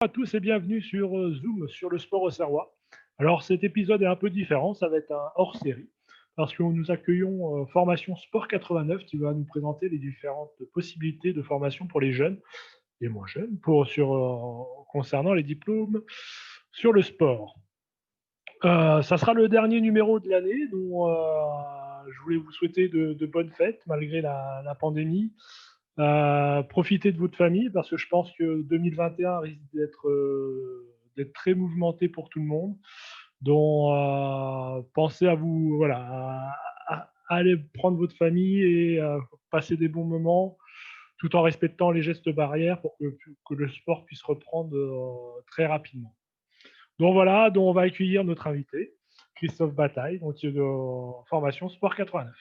À tous et bienvenue sur Zoom sur le sport auxerrois. Alors cet épisode est un peu différent, ça va être un hors-série parce que nous accueillons Formation Sport 89 qui va nous présenter les différentes possibilités de formation pour les jeunes et moins jeunes concernant les diplômes sur le sport. Ça sera le dernier numéro de l'année, dont je voulais vous souhaiter de bonnes fêtes malgré la pandémie. Profitez de votre famille parce que je pense que 2021 risque d'être très mouvementé pour tout le monde. Donc, pensez à vous, voilà, à aller prendre votre famille et passer des bons moments tout en respectant les gestes barrières pour que le sport puisse reprendre très rapidement. Donc voilà, donc on va accueillir notre invité, Christophe Bataille, donc qui est de formation Sport 89.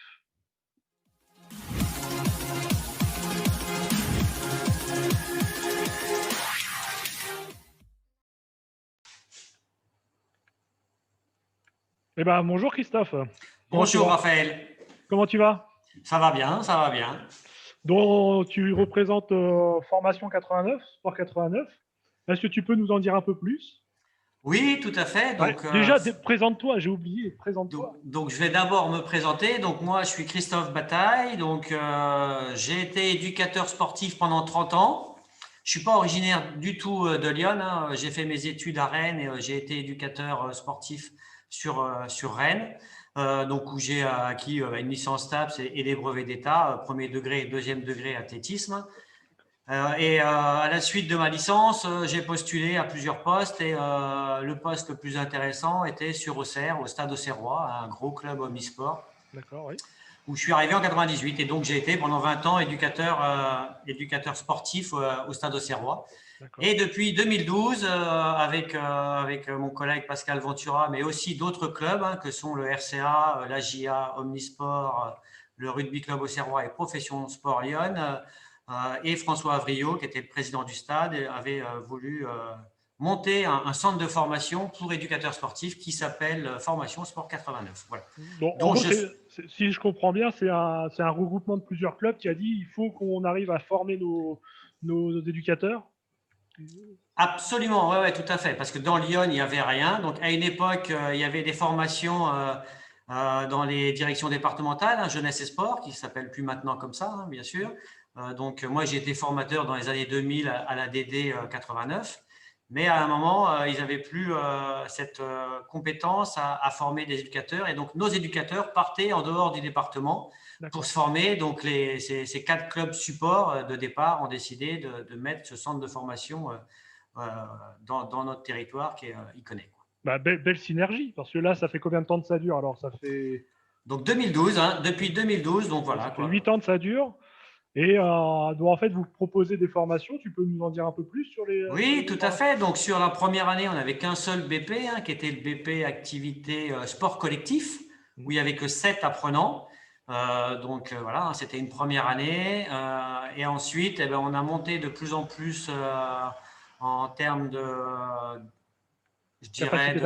Eh ben, bonjour Christophe. Bonjour Raphaël. Comment tu vas? Ça va bien, ça va bien. Donc, tu représentes Formation 89, Sport 89. Est-ce que tu peux nous en dire un peu plus? Oui, tout à fait. Ouais, déjà, présente-toi, j'ai oublié, présente-toi. Donc, je vais d'abord me présenter. Donc, moi, je suis Christophe Bataille. Donc, j'ai été éducateur sportif pendant 30 ans. Je suis pas originaire du tout de Lyon, hein. J'ai fait mes études à Rennes et j'ai été éducateur sportif sur Rennes. Donc, où j'ai acquis une licence TAPS et des brevets d'État, premier degré et deuxième degré athlétisme. À la suite de ma licence, j'ai postulé à plusieurs postes et le poste le plus intéressant était sur Auxerre, au Stade Auxerrois, un gros club omnisport. D'accord, oui. Où je suis arrivé en 98 et donc j'ai été pendant 20 ans éducateur sportif au Stade Auxerrois. Et depuis 2012, avec mon collègue Pascal Ventura, mais aussi d'autres clubs que sont le RCA, l'AGIA, Omnisport, le Rugby Club Auxerrois et Profession Sport Lyon, et François Avriot, qui était le président du stade, avait voulu monter un centre de formation pour éducateurs sportifs qui s'appelle Formation Sport 89. Voilà. Donc, en gros, si je comprends bien, c'est un regroupement de plusieurs clubs qui a dit il faut qu'on arrive à former nos éducateurs. Absolument, ouais, tout à fait. Parce que dans Lyon, il n'y avait rien. Donc, à une époque, il y avait des formations dans les directions départementales, jeunesse et sport, qui ne s'appelle plus maintenant comme ça, bien sûr. Donc, moi, j'ai été formateur dans les années 2000 à la DD 89. Mais à un moment, ils n'avaient plus cette compétence à former des éducateurs. Et donc, nos éducateurs partaient en dehors du département pour se former. Donc, ces 4 clubs supports de départ ont décidé de mettre ce centre de formation dans notre territoire qui est Iconais. Bah, belle synergie, parce que là, ça fait combien de temps que ça dure? Alors, ça fait... Donc, 2012, depuis 2012, donc voilà. Ça fait 8 ans que ça dure. Et donc, en fait, vous proposez des formations. Tu peux nous en dire un peu plus sur les... Oui, tout à fait. Donc, sur la première année, on n'avait qu'un seul BP, qui était le BP activité sport collectif, où il n'y avait que 7 apprenants. Donc, voilà, c'était une première année. Et ensuite, on a monté de plus en plus en termes de, je dirais,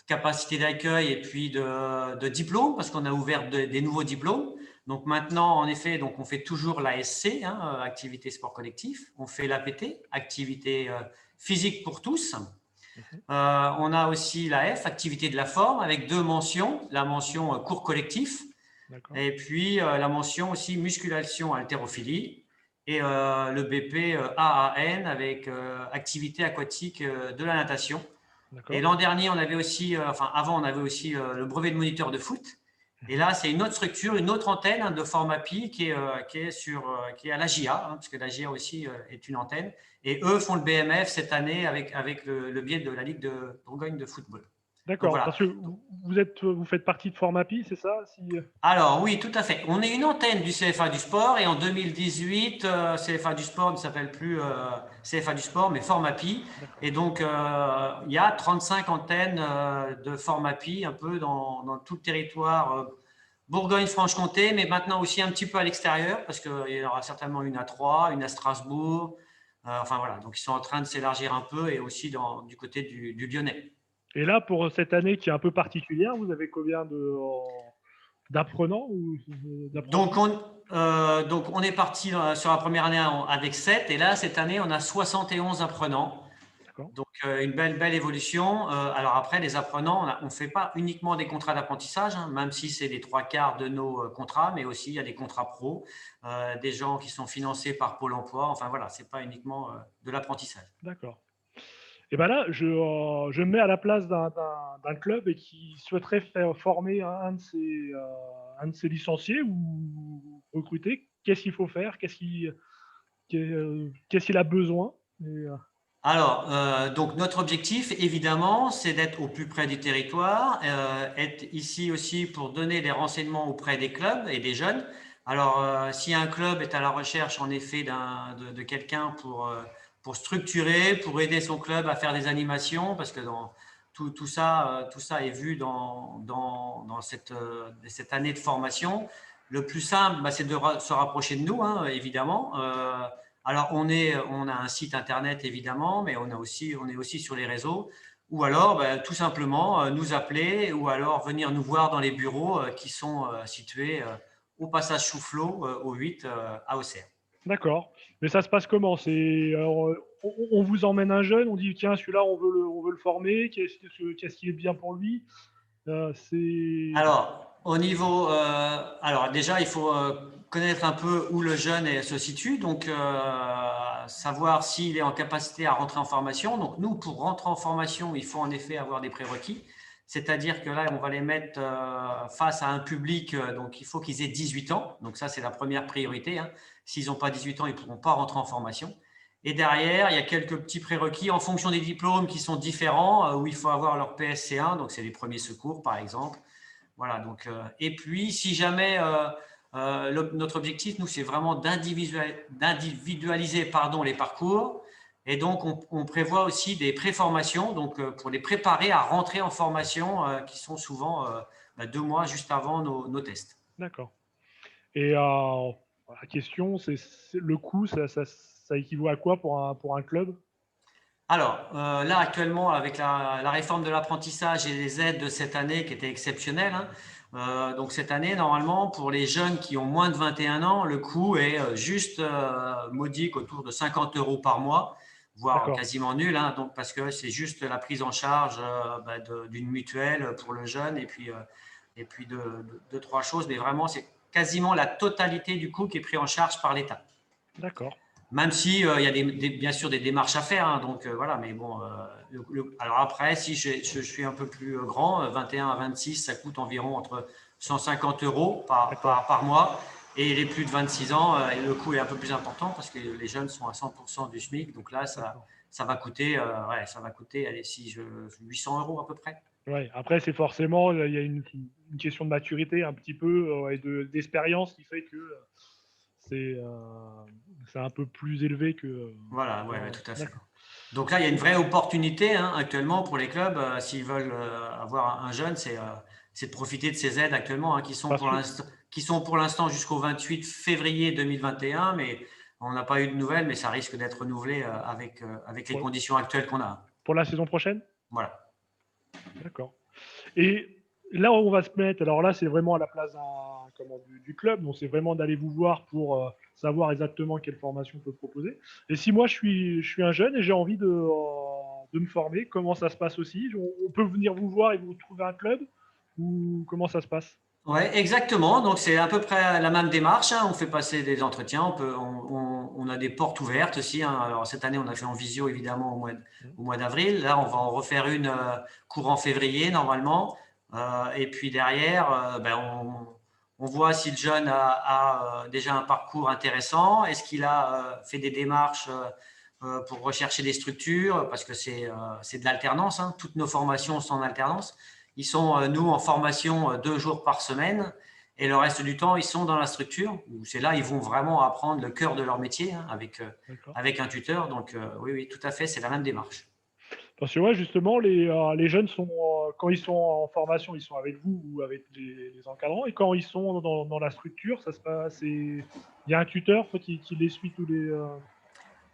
capacité d'accueil et puis de diplômes, parce qu'on a ouvert des nouveaux diplômes. Donc maintenant, en effet, donc on fait toujours l'ASC, activité sport collectif. On fait l'APT, activité physique pour tous. On a aussi la F, activité de la forme, avec 2 mentions. La mention cours collectif et puis la mention aussi musculation haltérophilie. Et le BP AAN avec activité aquatique de la natation. Et l'an dernier, on avait aussi, avant, on avait aussi le brevet de moniteur de foot. Et là, c'est une autre structure, une autre antenne de Formapi qui est à l'AGIA, parce que l'AGIA aussi est une antenne. Et eux font le BMF cette année avec le biais de la Ligue de Bourgogne de football. D'accord, voilà. Parce que vous faites partie de Formapi, c'est ça? Alors oui, tout à fait. On est une antenne du CFA du sport et en 2018, CFA du sport ne s'appelle plus CFA du sport, mais Formapi. Et donc, il y a 35 antennes de Formapi un peu dans tout le territoire Bourgogne-Franche-Comté, mais maintenant aussi un petit peu à l'extérieur, parce qu'il y aura certainement une à Troyes, une à Strasbourg. Enfin voilà, donc ils sont en train de s'élargir un peu et aussi du côté du Lyonnais. Et là, pour cette année qui est un peu particulière, vous avez combien d'apprenants donc, on est parti sur la première année avec 7 et là, cette année, on a 71 apprenants. D'accord. Donc, une belle évolution. Alors après, les apprenants, on ne fait pas uniquement des contrats d'apprentissage, hein, même si c'est les trois quarts de nos contrats, mais aussi il y a des contrats pro, des gens qui sont financés par Pôle emploi. Enfin voilà, ce n'est pas uniquement de l'apprentissage. D'accord. Et ben là, je me mets à la place d'un club et qui souhaiterait faire former un de ses licenciés ou recruter. Qu'est-ce qu'il faut faire? Qu'est-ce qu'il a besoin? Alors, donc notre objectif, évidemment, c'est d'être au plus près du territoire, être ici aussi pour donner des renseignements auprès des clubs et des jeunes. Alors, si un club est à la recherche, en effet, de quelqu'un pour structurer, pour aider son club à faire des animations, parce que tout ça est vu dans cette année de formation. Le plus simple, bah, c'est de se rapprocher de nous, hein, évidemment. Alors, on a un site internet évidemment, mais on est aussi sur les réseaux. Ou alors, ben, tout simplement, nous appeler ou alors venir nous voir dans les bureaux qui sont situés au passage Soufflot, au 8 à Auxerre. D'accord. Mais ça se passe comment? On vous emmène un jeune, on dit tiens, celui-là, on veut le former, qu'est-ce qui est bien pour lui? C'est. Alors, alors déjà, il faut connaître un peu où le jeune se situe, donc savoir s'il est en capacité à rentrer en formation. Donc nous, pour rentrer en formation, il faut en effet avoir des prérequis. C'est-à-dire que là, on va les mettre face à un public, donc il faut qu'ils aient 18 ans. Donc ça, c'est la première priorité, hein. S'ils n'ont pas 18 ans, ils ne pourront pas rentrer en formation. Et derrière, il y a quelques petits prérequis en fonction des diplômes qui sont différents, où il faut avoir leur PSC1, donc c'est les premiers secours par exemple. Voilà, donc, et puis, si jamais notre objectif, nous, c'est vraiment d'individualiser les parcours. Et donc, on prévoit aussi des préformations, donc pour les préparer à rentrer en formation, qui sont souvent 2 mois juste avant nos tests. D'accord. Et la question, le coût, ça équivaut à quoi pour un club? Alors, là, actuellement, avec la réforme de l'apprentissage et les aides de cette année qui étaient exceptionnelles, hein, donc cette année, normalement, pour les jeunes qui ont moins de 21 ans, le coût est juste modique, autour de 50 € par mois, voire D'accord. quasiment nul, hein, donc, parce que c'est juste la prise en charge d'une mutuelle pour le jeune et puis deux, trois choses, mais vraiment, c'est quasiment la totalité du coût qui est pris en charge par l'État. D'accord. Même si il y a bien sûr des démarches à faire, hein, donc voilà, mais bon. Alors après, si je suis un peu plus grand, 21 à 26, ça coûte environ entre 150 € par mois. Et les plus de 26 ans, le coût est un peu plus important parce que les jeunes sont à 100% du SMIC. Donc là, ça va coûter, allez, 800 € à peu près. Ouais. Après, c'est forcément, il y a une question de maturité un petit peu et d'expérience qui fait que c'est c'est un peu plus élevé que. Voilà, ouais, tout à fait. D'accord. Donc là, il y a une vraie opportunité, hein, actuellement pour les clubs, s'ils veulent avoir un jeune, c'est de profiter de ces aides actuellement, hein, qui sont pour l'instant jusqu'au 28 février 2021, mais on n'a pas eu de nouvelles, mais ça risque d'être renouvelé avec les conditions actuelles qu'on a. Pour la saison prochaine? Voilà. D'accord. Et là, on va se mettre. Alors là, c'est vraiment à la place du club. Donc, c'est vraiment d'aller vous voir pour savoir exactement quelle formation on peut proposer. Et si moi, je suis un jeune et j'ai envie de me former, comment ça se passe aussi? On peut venir vous voir et vous trouver un club? Ou comment ça se passe? Ouais, exactement. Donc c'est à peu près la même démarche, hein. On fait passer des entretiens, on a des portes ouvertes aussi, hein. Alors cette année, on a fait en visio évidemment au mois d'avril. Là, on va en refaire une courant février normalement. Et puis derrière, on voit si le jeune a déjà un parcours intéressant. Est-ce qu'il a fait des démarches pour rechercher des structures? Parce que c'est de l'alternance, hein. Toutes nos formations sont en alternance. Ils sont, nous, en formation 2 jours par semaine et le reste du temps, ils sont dans la structure où c'est là, ils vont vraiment apprendre le cœur de leur métier, hein, avec un tuteur. Donc, oui, tout à fait, c'est la même démarche. Parce que ouais, justement, les jeunes sont, quand ils sont en formation, ils sont avec vous ou avec les encadrants. Et quand ils sont dans la structure, ça se passe. Il y a un tuteur qui les suit tous les.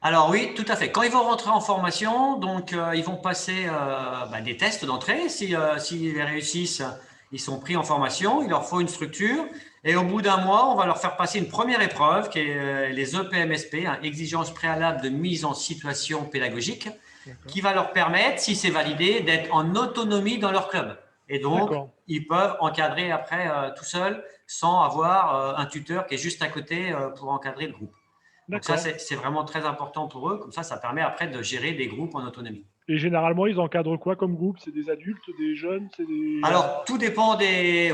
Alors oui, tout à fait. Quand ils vont rentrer en formation, donc ils vont passer des tests d'entrée. S'ils les réussissent, ils sont pris en formation. Il leur faut une structure. Et au bout d'un mois, on va leur faire passer une première épreuve qui est les EPMSP, hein, exigences préalables de mise en situation pédagogique. qui va leur permettre, si c'est validé, d'être en autonomie dans leur club. Et donc, ils peuvent encadrer après tout seuls sans avoir un tuteur qui est juste à côté pour encadrer le groupe. Donc ça, c'est vraiment très important pour eux. Comme ça permet après de gérer des groupes en autonomie. Et généralement, ils encadrent quoi comme groupe? C'est des adultes, des jeunes, c'est des… Alors, tout dépend des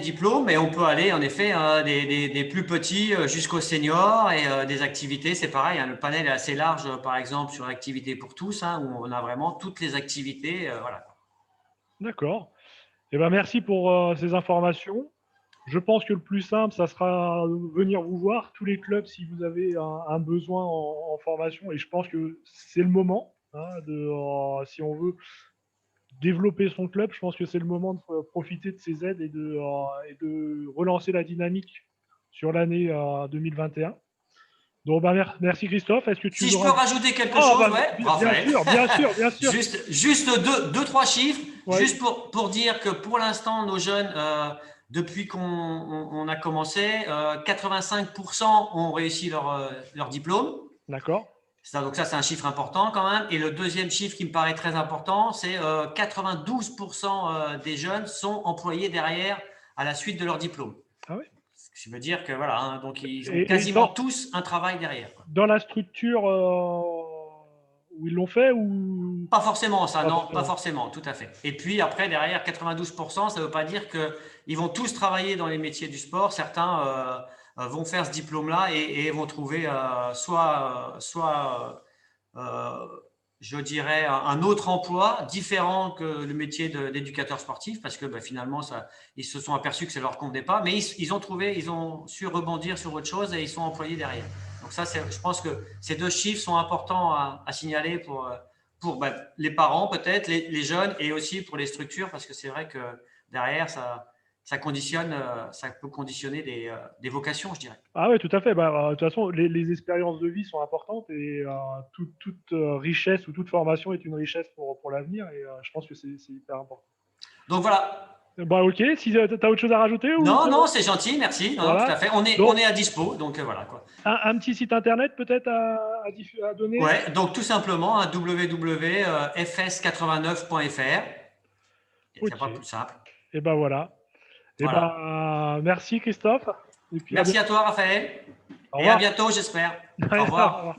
diplômes, mais on peut aller en effet des plus petits jusqu'aux seniors et des activités, c'est pareil. Le panel est assez large, par exemple, sur l'activité pour tous, où on a vraiment toutes les activités. Voilà. D'accord. Eh ben, merci pour ces informations. Je pense que le plus simple, ça sera venir vous voir, tous les clubs, si vous avez un besoin en formation. Et je pense que c'est le moment, si on veut développer son club, je pense que c'est le moment de profiter de ces aides et de relancer la dynamique sur l'année 2021. Donc, merci Christophe. Est-ce que tu Si veux je peux rajouter quelque chose, Raphaël. Bien sûr. Juste deux, trois chiffres, Ouais. juste pour dire que pour l'instant, nos jeunes, depuis qu'on a commencé, 85% ont réussi leur diplôme. D'accord. Donc ça, c'est un chiffre important quand même. Et le deuxième chiffre qui me paraît très important, c'est 92% des jeunes sont employés derrière à la suite de leur diplôme. Ah oui. Ce qui veut dire que voilà, donc ils ont quasiment tous un travail derrière. Dans la structure où ils l'ont fait ou… Pas forcément ça, non, pas forcément, tout à fait. Et puis après, derrière, 92%, ça ne veut pas dire qu'ils vont tous travailler dans les métiers du sport. Certains vont faire ce diplôme-là et vont trouver je dirais, un autre emploi différent que le métier d'éducateur sportif parce que finalement, ils se sont aperçus que ça ne leur convenait pas. Mais ils ont su rebondir sur autre chose et ils sont employés derrière. Donc ça, je pense que ces deux chiffres sont importants à signaler pour les parents peut-être, les jeunes et aussi pour les structures parce que c'est vrai que derrière, ça peut conditionner des vocations, je dirais. Ah oui, tout à fait. De toute façon, les expériences de vie sont importantes et toute richesse ou toute formation est une richesse pour l'avenir et je pense que c'est hyper important. Donc voilà. Ok, si tu as autre chose à rajouter ou… Non, c'est gentil, merci. Non, voilà. Tout à fait. On est à dispo, donc voilà quoi. Un petit site internet peut-être à donner? Ouais, donc tout simplement www.fs89.fr. C'est pas plus simple. Et ben voilà. Merci Christophe. Et puis merci à toi Raphaël. Et à bientôt j'espère. Au revoir.